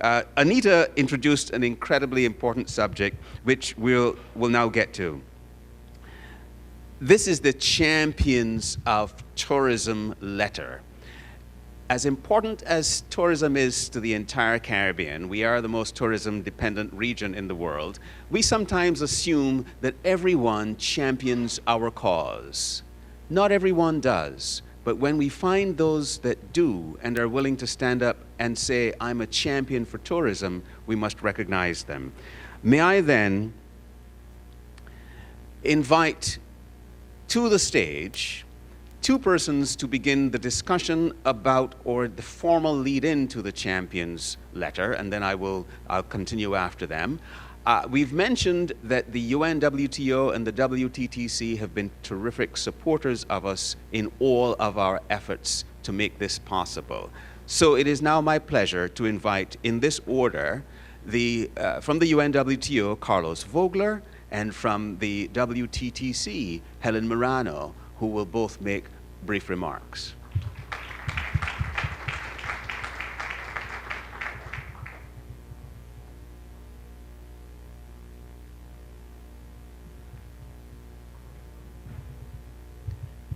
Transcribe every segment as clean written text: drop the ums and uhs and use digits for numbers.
Anita introduced an incredibly important subject, which we'll now get to. This is the Champions of Tourism letter. As important as tourism is to the entire Caribbean, we are the most tourism-dependent region in the world, we sometimes assume that everyone champions our cause. Not everyone does, but when we find those that do and are willing to stand up and say, I'm a champion for tourism, we must recognize them. May I then invite to the stage two persons to begin the discussion about, or the formal lead-in to the Champions letter, and then I'll continue after them. We've mentioned that the UNWTO and the WTTC have been terrific supporters of us in all of our efforts to make this possible. So it is now my pleasure to invite, in this order, from the UNWTO, Carlos Vogler, and from the WTTC, Helen Morano, who will both make brief remarks.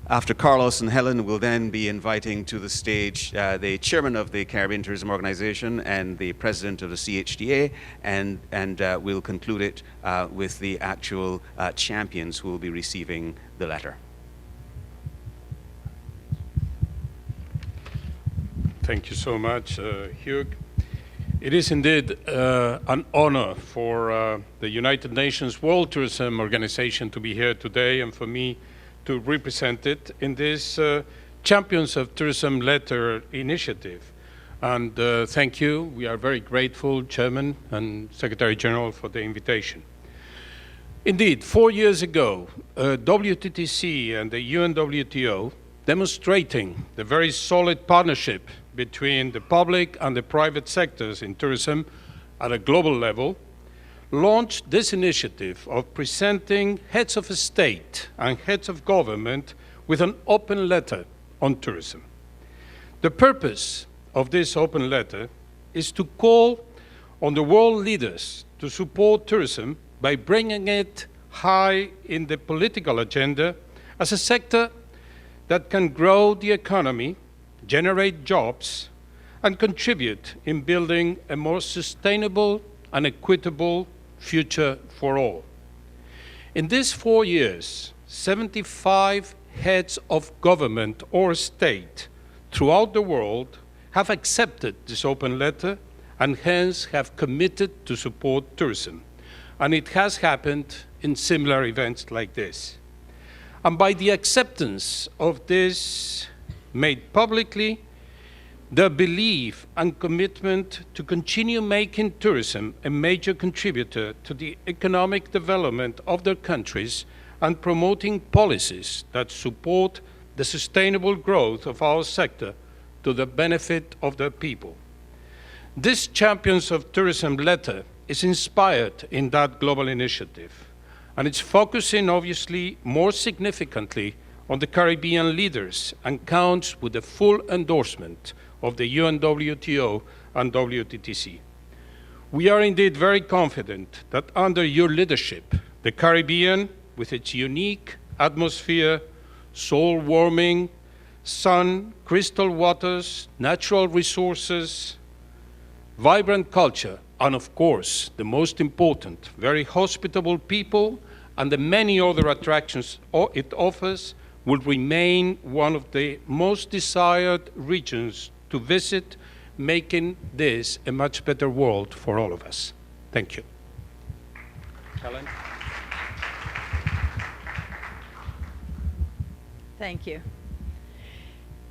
After Carlos and Helen, we'll then be inviting to the stage the chairman of the Caribbean Tourism Organization and the president of the CHDA, and we'll conclude it with the actual champions who will be receiving the letter. Thank you so much, Hugh. It is indeed an honor for the United Nations World Tourism Organization to be here today, and for me to represent it in this Champions of Tourism letter initiative. And thank you. We are very grateful, Chairman and Secretary General, for the invitation. Indeed, 4 years ago, WTTC and the UNWTO, demonstrating the very solid partnership between the public and the private sectors in tourism at a global level, launched this initiative of presenting heads of state and heads of government with an open letter on tourism. The purpose of this open letter is to call on the world leaders to support tourism by bringing it high in the political agenda as a sector that can grow the economy, generate jobs, and contribute in building a more sustainable and equitable future for all. In these 4 years, 75 heads of government or state throughout the world have accepted this open letter and hence have committed to support tourism. And it has happened in similar events like this. And by the acceptance of this made publicly, their belief and commitment to continue making tourism a major contributor to the economic development of their countries and promoting policies that support the sustainable growth of our sector to the benefit of their people. This Champions of Tourism letter is inspired in that global initiative, and it's focusing obviously more significantly on the Caribbean leaders and counts with the full endorsement of the UNWTO and WTTC. We are indeed very confident that under your leadership, the Caribbean, with its unique atmosphere, soul-warming sun, crystal waters, natural resources, vibrant culture, and of course, the most important, very hospitable people, and the many other attractions it offers, will remain one of the most desired regions to visit, making this a much better world for all of us. Thank you. Helen? Thank you.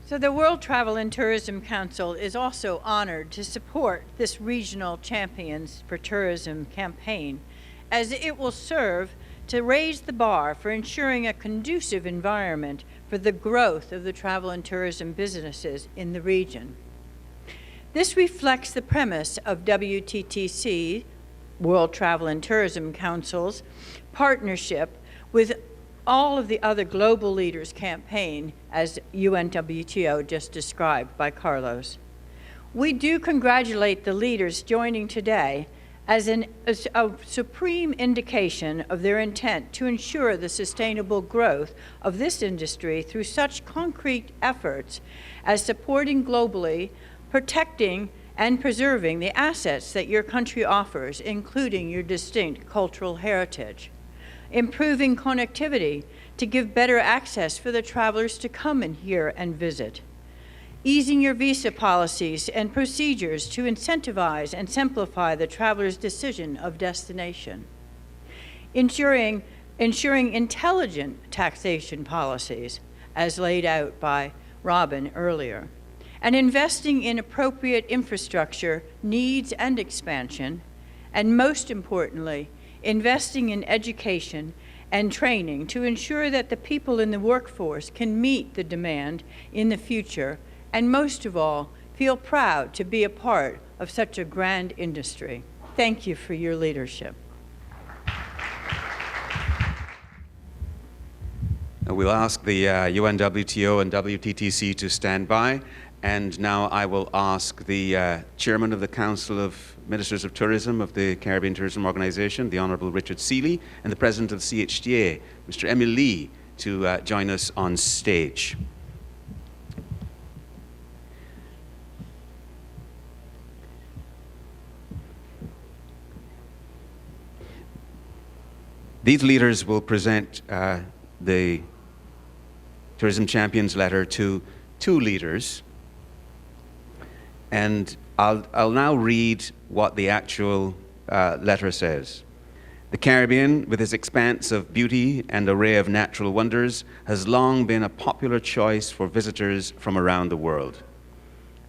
So the World Travel and Tourism Council is also honored to support this Regional Champions for Tourism campaign, as it will serve to raise the bar for ensuring a conducive environment for the growth of the travel and tourism businesses in the region. This reflects the premise of WTTC, World Travel and Tourism Council's partnership with all of the other global leaders campaign, as UNWTO just described by Carlos. We do congratulate the leaders joining today as a supreme indication of their intent to ensure the sustainable growth of this industry through such concrete efforts as supporting globally, protecting, and preserving the assets that your country offers, including your distinct cultural heritage, improving connectivity to give better access for the travelers to come and hear and visit, easing your visa policies and procedures to incentivize and simplify the traveler's decision of destination, ensuring intelligent taxation policies, as laid out by Robin earlier, and investing in appropriate infrastructure needs and expansion, and most importantly, investing in education and training to ensure that the people in the workforce can meet the demand in the future, and most of all, feel proud to be a part of such a grand industry. Thank you for your leadership. We'll ask the UNWTO and WTTC to stand by, and now I will ask the Chairman of the Council of Ministers of Tourism of the Caribbean Tourism Organization, the Honourable Richard Seeley, and the President of the CHTA, Mr. Emil Lee, to join us on stage. These leaders will present the Tourism Champions letter to two leaders, and I'll now read what the actual letter says. The Caribbean, with its expanse of beauty and array of natural wonders, has long been a popular choice for visitors from around the world.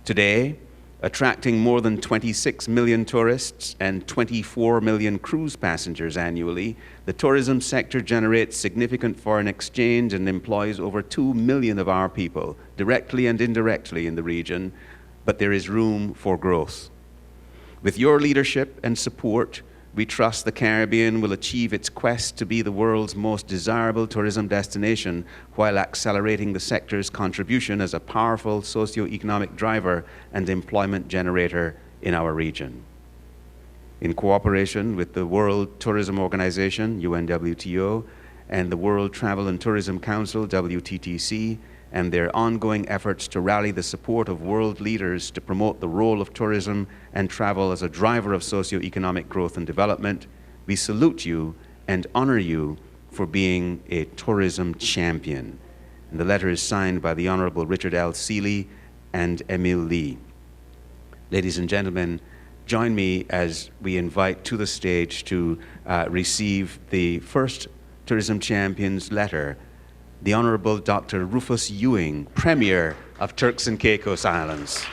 Today, attracting more than 26 million tourists and 24 million cruise passengers annually, the tourism sector generates significant foreign exchange and employs over 2 million of our people, directly and indirectly in the region, but there is room for growth. With your leadership and support, we trust the Caribbean will achieve its quest to be the world's most desirable tourism destination while accelerating the sector's contribution as a powerful socio-economic driver and employment generator in our region. In cooperation with the World Tourism Organization, UNWTO, and the World Travel and Tourism Council, WTTC, and their ongoing efforts to rally the support of world leaders to promote the role of tourism and travel as a driver of socio-economic growth and development, we salute you and honor you for being a tourism champion. And the letter is signed by the Honourable Richard L. Seeley and Emil Lee. Ladies and gentlemen, join me as we invite to the stage to receive the first Tourism Champions letter, the Honourable Dr. Rufus Ewing, Premier of Turks and Caicos Islands.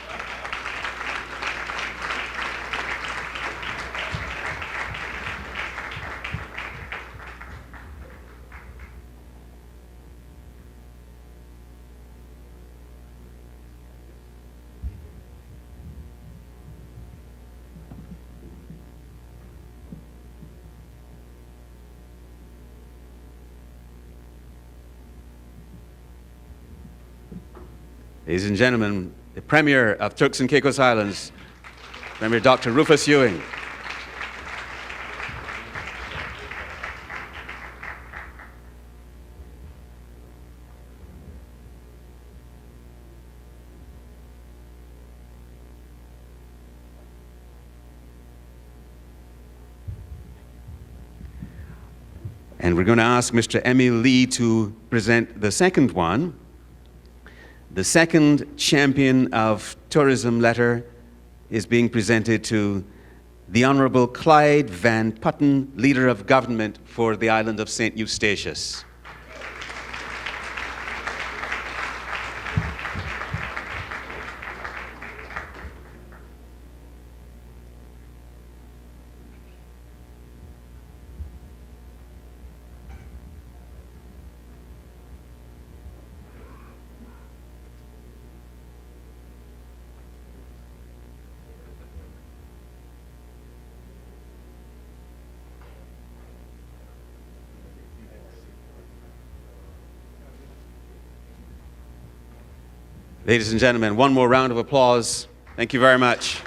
Ladies and gentlemen, the Premier of Turks and Caicos Islands, Premier Dr. Rufus Ewing. And we're going to ask Mr. Emil Lee to present the second one. The second Champion of Tourism letter is being presented to the Honourable Clyde Van Putten, Leader of Government for the island of St. Eustatius. Ladies and gentlemen, one more round of applause Thank you very much.